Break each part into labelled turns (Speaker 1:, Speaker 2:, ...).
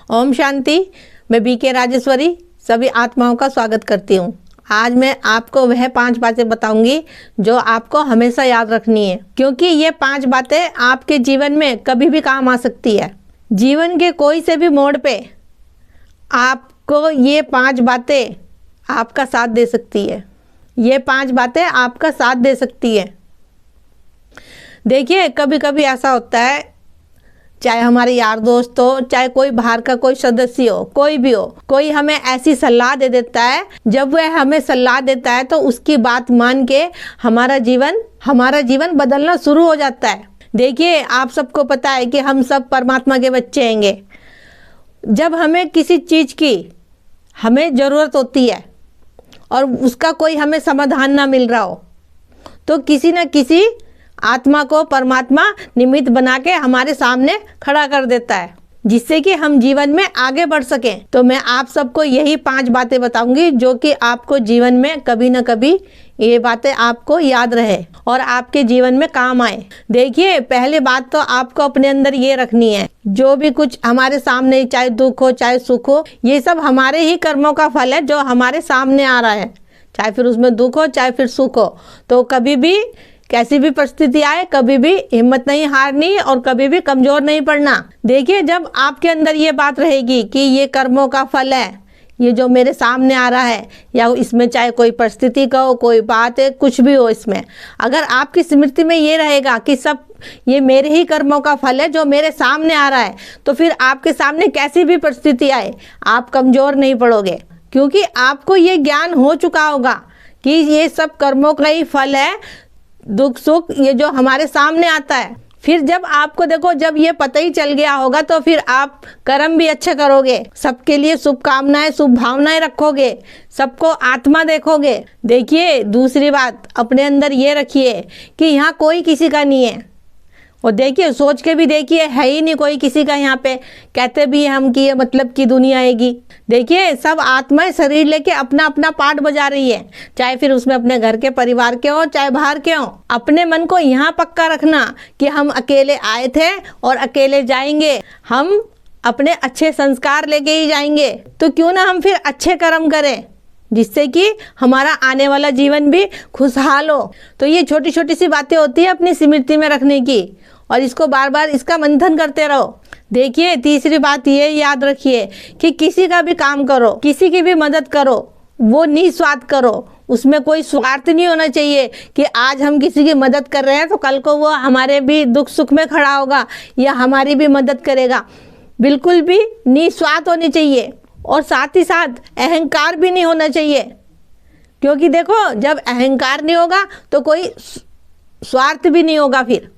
Speaker 1: ओम शांति। मैं बीके राजेश्वरी सभी आत्माओं का स्वागत करती हूँ। आज मैं आपको वह 5 बातें बताऊंगी जो आपको हमेशा याद रखनी है, क्योंकि ये 5 बातें आपके जीवन में कभी भी काम आ सकती है। जीवन के कोई से भी मोड़ पे आपको ये 5 बातें आपका साथ दे सकती है। ये 5 बातें आपका साथ दे सकती है। देखिए, कभी कभी ऐसा होता है, चाहे हमारे यार दोस्त हो, चाहे कोई बाहर का कोई सदस्य हो, कोई भी हो, कोई हमें ऐसी सलाह दे देता है। जब वह हमें सलाह देता है तो उसकी बात मान के हमारा जीवन बदलना शुरू हो जाता है। देखिए, आप सबको पता है कि हम सब परमात्मा के बच्चे हैंगे। जब हमें किसी चीज़ की हमें ज़रूरत होती है और उसका कोई हमें समाधान ना मिल रहा हो, तो किसी न किसी आत्मा को परमात्मा निमित्त बना के हमारे सामने खड़ा कर देता है, जिससे कि हम जीवन में आगे बढ़ सकें। तो मैं आप सबको यही 5 बातें बताऊंगी जो कि आपको जीवन में कभी न कभी ये बातें आपको याद रहे और आपके जीवन में काम आए। देखिए, पहली बात तो आपको अपने अंदर ये रखनी है, जो भी कुछ हमारे सामने, चाहे दुख हो चाहे सुख हो, ये सब हमारे ही कर्मों का फल है जो हमारे सामने आ रहा है। चाहे फिर उसमें दुख हो चाहे फिर सुख हो, तो कभी भी कैसी भी परिस्थिति आए, कभी भी हिम्मत नहीं हारनी और कभी भी कमजोर नहीं पड़ना। देखिए, जब आपके अंदर ये बात रहेगी कि ये कर्मों का फल है, ये जो मेरे सामने आ रहा है, या इसमें चाहे कोई परिस्थिति का हो, कोई बात है, कुछ भी हो, इसमें अगर आपकी स्मृति में ये रहेगा कि सब ये मेरे ही कर्मों का फल है जो मेरे सामने आ रहा है, तो फिर आपके सामने कैसी भी परिस्थिति आए, आप कमजोर नहीं पड़ोगे, क्योंकि आपको ये ज्ञान हो चुका होगा कि ये सब कर्मों का ही फल है। दुख सुख ये जो हमारे सामने आता है, फिर जब आपको देखो, जब ये पता ही चल गया होगा, तो फिर आप कर्म भी अच्छे करोगे, सबके लिए शुभकामनाएं, शुभ भावनाएं रखोगे, सबको आत्मा देखोगे। देखिए, दूसरी बात अपने अंदर ये रखिए कि यहाँ कोई किसी का नहीं है। और देखिए, सोच के भी देखिए, है ही नहीं कोई किसी का यहाँ पे। कहते भी हम कि ये मतलब की दुनिया आएगी। देखिए, सब आत्माएं शरीर लेके अपना अपना पार्ट बजा रही है, चाहे फिर उसमें अपने घर के परिवार के हो चाहे बाहर के हो। अपने मन को यहाँ पक्का रखना कि हम अकेले आए थे और अकेले जाएंगे, हम अपने अच्छे संस्कार लेके ही जाएंगे। तो क्यों ना हम फिर अच्छे कर्म करें, जिससे कि हमारा आने वाला जीवन भी खुशहाल हो। तो ये छोटी छोटी सी बातें होती है अपनी स्मृति में रखने की, और इसको बार बार इसका मंथन करते रहो। देखिए, तीसरी बात ये याद रखिए कि किसी का भी काम करो, किसी की भी मदद करो, वो निस्वार्थ करो। उसमें कोई स्वार्थ नहीं होना चाहिए कि आज हम किसी की मदद कर रहे हैं तो कल को वो हमारे भी दुख सुख में खड़ा होगा या हमारी भी मदद करेगा। बिल्कुल भी निस्वार्थ होनी चाहिए, और साथ ही साथ अहंकार भी नहीं होना चाहिए, क्योंकि देखो, जब अहंकार नहीं होगा तो कोई स्वार्थ भी नहीं होगा। फिर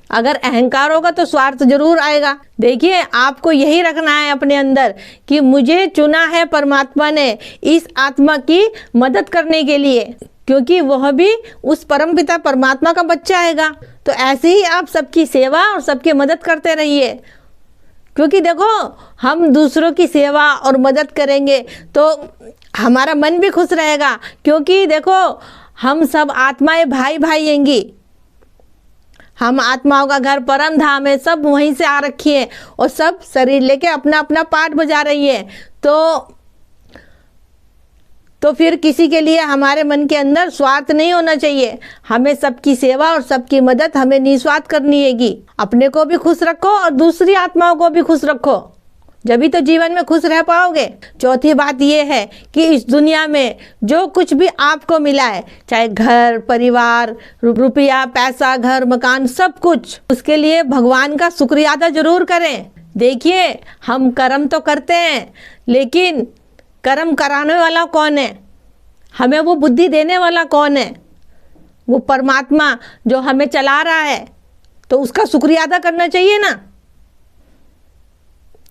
Speaker 1: अगर अहंकार होगा तो स्वार्थ जरूर आएगा। देखिए, आपको यही रखना है अपने अंदर कि मुझे चुना है परमात्मा ने इस आत्मा की मदद करने के लिए, क्योंकि वह भी उस परमपिता परमात्मा का बच्चा आएगा। तो ऐसे ही आप सबकी सेवा और सबकी मदद करते रहिए, क्योंकि देखो, हम दूसरों की सेवा और मदद करेंगे तो हमारा मन भी खुश रहेगा, क्योंकि देखो, हम सब आत्माएं भाई भाई हैंगी। हम आत्माओं का घर परम धाम है, सब वहीं से आ रखी है और सब शरीर लेके अपना अपना पार्ट बजा रही है। तो फिर किसी के लिए हमारे मन के अंदर स्वार्थ नहीं होना चाहिए। हमें सबकी सेवा और सबकी मदद हमें निस्वार्थ करनी हैगी। अपने को भी खुश रखो और दूसरी आत्माओं को भी खुश रखो, जभी तो जीवन में खुश रह पाओगे। चौथी बात ये है कि इस दुनिया में जो कुछ भी आपको मिला है, चाहे घर परिवार, रुपया पैसा, घर मकान, सब कुछ, उसके लिए भगवान का शुक्रिया अदा जरूर करें। देखिए, हम कर्म तो करते हैं, लेकिन कर्म कराने वाला कौन है, हमें वो बुद्धि देने वाला कौन है? वो परमात्मा जो हमें चला रहा है, तो उसका शुक्रिया अदा करना चाहिए ना।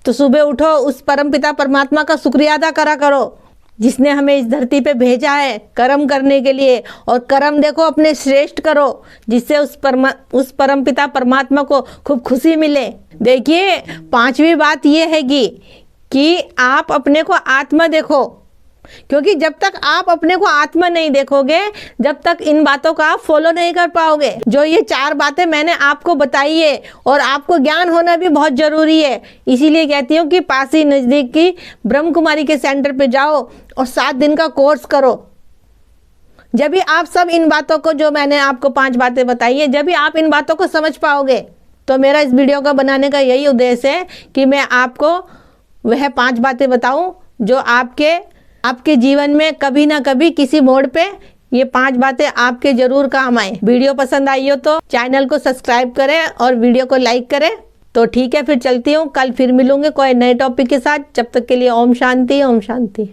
Speaker 1: तो सुबह उठो, उस परमपिता परमात्मा का शुक्रिया अदा करा करो, जिसने हमें इस धरती पे भेजा है कर्म करने के लिए। और कर्म देखो अपने श्रेष्ठ करो, जिससे उस परमपिता परमात्मा को खूब खुशी मिले। देखिए, 5वीं बात ये हैगी कि आप अपने को आत्मा देखो, क्योंकि जब तक आप अपने को आत्मा नहीं देखोगे, जब तक इन बातों का आप फॉलो नहीं कर पाओगे। जो ये 4 बातें मैंने आपको बताई है, और आपको ज्ञान होना भी बहुत जरूरी है। इसीलिए कहती हूँ कि पास ही नजदीक की ब्रह्म कुमारी के सेंटर पे जाओ और 7 दिन का कोर्स करो। जब भी आप सब इन बातों को, जो मैंने आपको 5 बातें बताई है, जब भी आप इन बातों को समझ पाओगे, तो मेरा इस वीडियो का बनाने का यही उद्देश्य है कि मैं आपको वह 5 बातें बताऊं जो आपके जीवन में कभी ना कभी किसी मोड़ पे ये 5 बातें आपके जरूर काम आए। वीडियो पसंद आई हो तो चैनल को सब्सक्राइब करें और वीडियो को लाइक करें। तो ठीक है, फिर चलती हूँ, कल फिर मिलूंगे कोई नए टॉपिक के साथ। जब तक के लिए ओम शांति, ओम शांति।